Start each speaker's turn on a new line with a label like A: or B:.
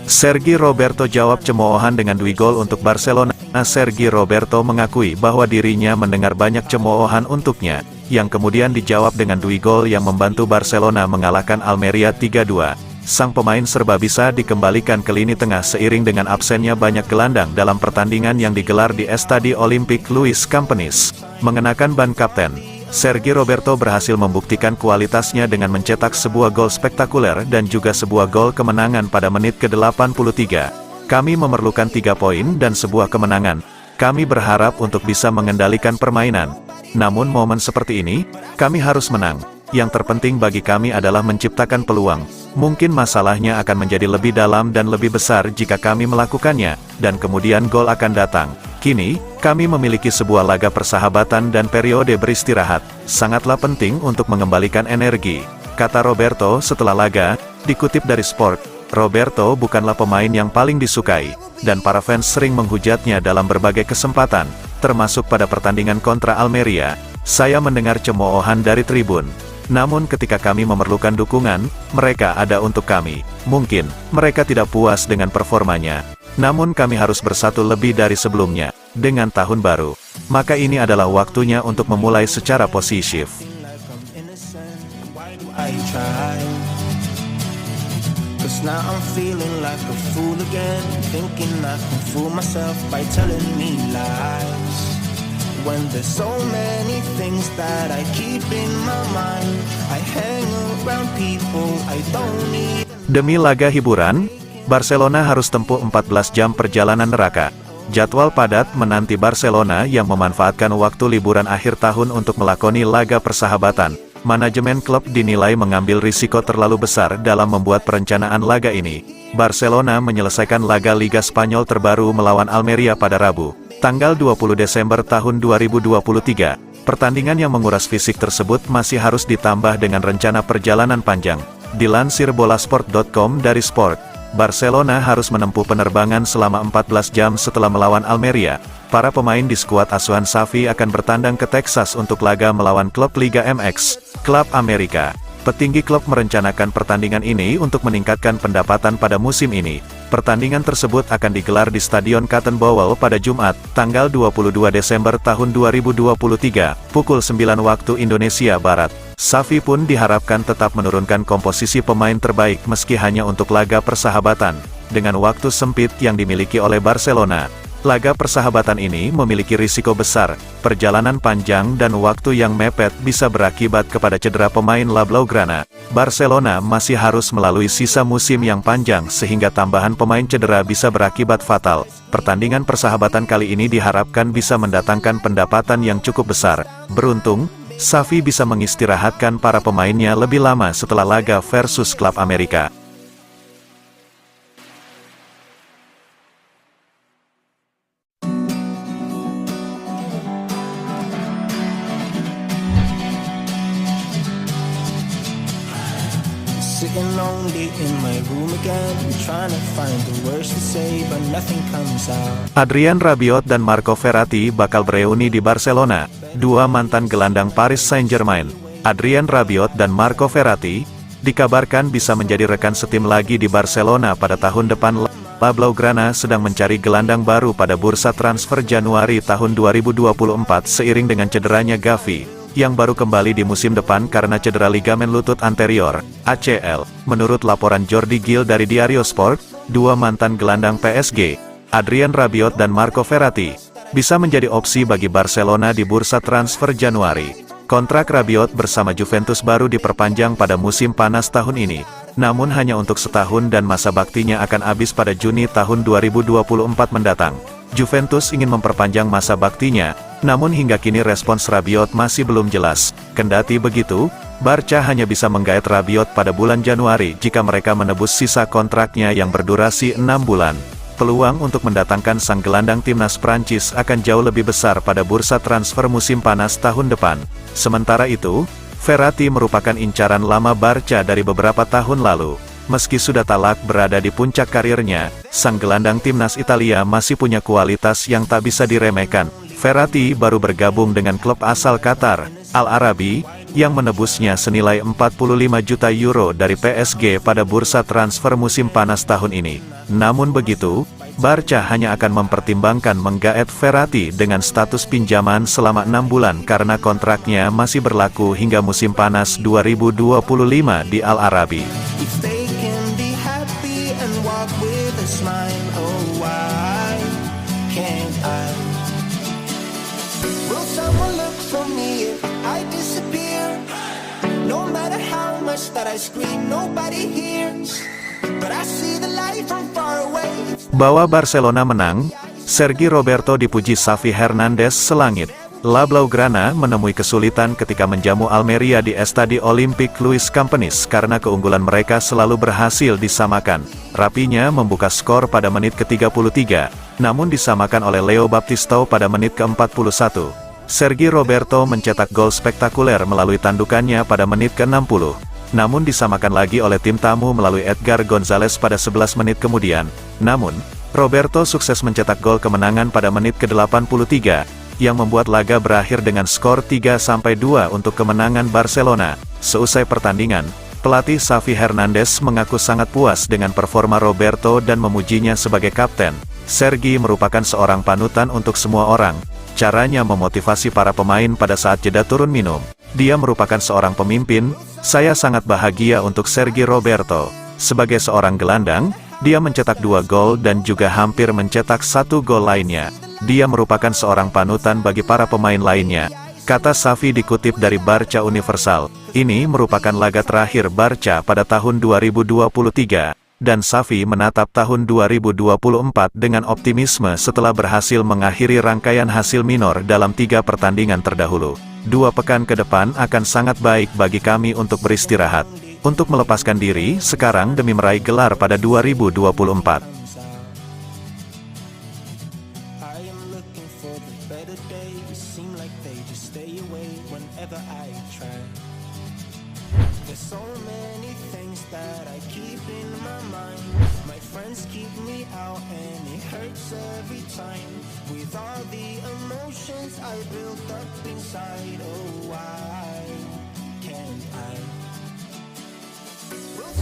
A: Sergi Roberto jawab cemoohan dengan 2 gol untuk Barcelona. Sergi Roberto mengakui bahwa dirinya mendengar banyak cemoohan untuknya, yang kemudian dijawab dengan 2 gol yang membantu Barcelona mengalahkan Almeria 3-2. Sang pemain serba bisa dikembalikan ke lini tengah seiring dengan absennya banyak gelandang dalam pertandingan yang digelar di Estadio Olímpic Luis Companys. Mengenakan ban kapten, Sergi Roberto berhasil membuktikan kualitasnya dengan mencetak sebuah gol spektakuler dan juga sebuah gol kemenangan pada menit ke-83. Kami memerlukan 3 poin dan sebuah kemenangan. Kami berharap untuk bisa mengendalikan permainan. Namun momen seperti ini, kami harus menang. Yang terpenting bagi kami adalah menciptakan peluang. Mungkin masalahnya akan menjadi lebih dalam dan lebih besar jika kami melakukannya, dan kemudian gol akan datang. Kini, kami memiliki sebuah laga persahabatan dan periode beristirahat. Sangatlah penting untuk mengembalikan energi, kata Roberto setelah laga. Dikutip dari Sport, Roberto bukanlah pemain yang paling disukai, dan para fans sering menghujatnya dalam berbagai kesempatan, termasuk pada pertandingan kontra Almeria. Saya mendengar cemoohan dari tribun. Namun ketika kami memerlukan dukungan, mereka ada untuk kami. Mungkin, mereka tidak puas dengan performanya. Namun kami harus bersatu lebih dari sebelumnya. Dengan tahun baru, maka ini adalah waktunya untuk memulai secara positif.
B: When there's so many things that I keep in my mind, I hang around people I don't need.
A: Demi laga hiburan, Barcelona harus tempuh 14 jam perjalanan neraka. Jadwal padat menanti Barcelona yang memanfaatkan waktu liburan akhir tahun untuk melakoni laga persahabatan. Manajemen klub dinilai mengambil risiko terlalu besar dalam membuat perencanaan laga ini. Barcelona menyelesaikan laga Liga Spanyol terbaru melawan Almeria pada Rabu, tanggal 20 Desember tahun 2023. Pertandingan yang menguras fisik tersebut masih harus ditambah dengan rencana perjalanan panjang. Dilansir bolasport.com dari Sport, Barcelona harus menempuh penerbangan selama 14 jam setelah melawan Almeria. Para pemain di skuad asuhan Xavi akan bertandang ke Texas untuk laga melawan klub Liga MX, klub Amerika. Petinggi klub merencanakan pertandingan ini untuk meningkatkan pendapatan pada musim ini. Pertandingan tersebut akan digelar di Stadion Cotton Bowl pada Jumat, tanggal 22 Desember tahun 2023, pukul 9 waktu Indonesia Barat. Xavi pun diharapkan tetap menurunkan komposisi pemain terbaik meski hanya untuk laga persahabatan. Dengan waktu sempit yang dimiliki oleh Barcelona, laga persahabatan ini memiliki risiko besar. Perjalanan panjang dan waktu yang mepet bisa berakibat kepada cedera pemain La Blaugrana. Barcelona masih harus melalui sisa musim yang panjang sehingga tambahan pemain cedera bisa berakibat fatal. Pertandingan persahabatan kali ini diharapkan bisa mendatangkan pendapatan yang cukup besar. Beruntung, Xavi bisa mengistirahatkan para pemainnya lebih lama setelah laga versus klub Amerika.
B: Sitting lonely in my room again, trying to find the words to say, but nothing comes out.
A: Adrien Rabiot dan Marco Verratti bakal bereuni di Barcelona. Dua mantan gelandang Paris Saint-Germain, Adrien Rabiot dan Marco Verratti, dikabarkan bisa menjadi rekan setim lagi di Barcelona pada tahun depan. La Blaugrana sedang mencari gelandang baru pada bursa transfer Januari tahun 2024 seiring dengan cederanya Gavi, yang baru kembali di musim depan karena cedera ligamen lutut anterior, ACL. Menurut laporan Jordi Gil dari Diario Sport, dua mantan gelandang PSG, Adrien Rabiot dan Marco Verratti, bisa menjadi opsi bagi Barcelona di bursa transfer Januari. Kontrak Rabiot bersama Juventus baru diperpanjang pada musim panas tahun ini, namun hanya untuk setahun dan masa baktinya akan habis pada Juni tahun 2024 mendatang. Juventus ingin memperpanjang masa baktinya, namun hingga kini respons Rabiot masih belum jelas. Kendati begitu, Barca hanya bisa menggait Rabiot pada bulan Januari jika mereka menebus sisa kontraknya yang berdurasi 6 bulan. Peluang untuk mendatangkan sang gelandang timnas Prancis akan jauh lebih besar pada bursa transfer musim panas tahun depan. Sementara itu, Verratti merupakan incaran lama Barca dari beberapa tahun lalu. Meski sudah talak berada di puncak karirnya, sang gelandang timnas Italia masih punya kualitas yang tak bisa diremehkan. Verratti baru bergabung dengan klub asal Qatar, Al Arabi, yang menebusnya senilai 45 juta euro dari PSG pada bursa transfer musim panas tahun ini. Namun begitu, Barca hanya akan mempertimbangkan menggaet Verratti dengan status pinjaman selama 6 bulan karena kontraknya masih berlaku hingga musim panas 2025 di Al Arabi.
B: If they can be happy and walk with a smile, oh why can't I? Will someone look for me if I disappear? No matter how much that I scream, nobody hears. But I see the light from far away.
A: Bahwa Barcelona menang, Sergi Roberto dipuji Xavi Hernandez selangit. La Blaugrana menemui kesulitan ketika menjamu Almeria di Estadi Olympic Luis Companys karena keunggulan mereka selalu berhasil disamakan. Rapinya membuka skor pada menit ke-33, namun disamakan oleh Leo Baptistao pada menit ke-41. Sergi Roberto mencetak gol spektakuler melalui tandukannya pada menit ke-60. Namun disamakan lagi oleh tim tamu melalui Edgar Gonzalez pada 11 menit kemudian. Namun, Roberto sukses mencetak gol kemenangan pada menit ke-83, yang membuat laga berakhir dengan skor 3-2 untuk kemenangan Barcelona. Seusai pertandingan, pelatih Xavi Hernandez mengaku sangat puas dengan performa Roberto dan memujinya sebagai kapten. Sergi merupakan seorang panutan untuk semua orang. Caranya memotivasi para pemain pada saat jeda turun minum. Dia merupakan seorang pemimpin. Saya sangat bahagia untuk Sergi Roberto. Sebagai seorang gelandang, dia mencetak 2 gol dan juga hampir mencetak 1 gol lainnya. Dia merupakan seorang panutan bagi para pemain lainnya, kata Xavi dikutip dari Barca Universal. Ini merupakan laga terakhir Barca pada tahun 2023, dan Xavi menatap tahun 2024 dengan optimisme setelah berhasil mengakhiri rangkaian hasil minor dalam 3 pertandingan terdahulu. 2 pekan ke depan akan sangat baik bagi kami untuk beristirahat, untuk melepaskan diri sekarang demi meraih gelar pada 2024.
B: I am looking for the better days. Seem like they just stay away whenever I try. There's so many things that I keep in my mind. My friends keep me out and it hurts every time. With all the emotions I built up inside, oh why can't I? Will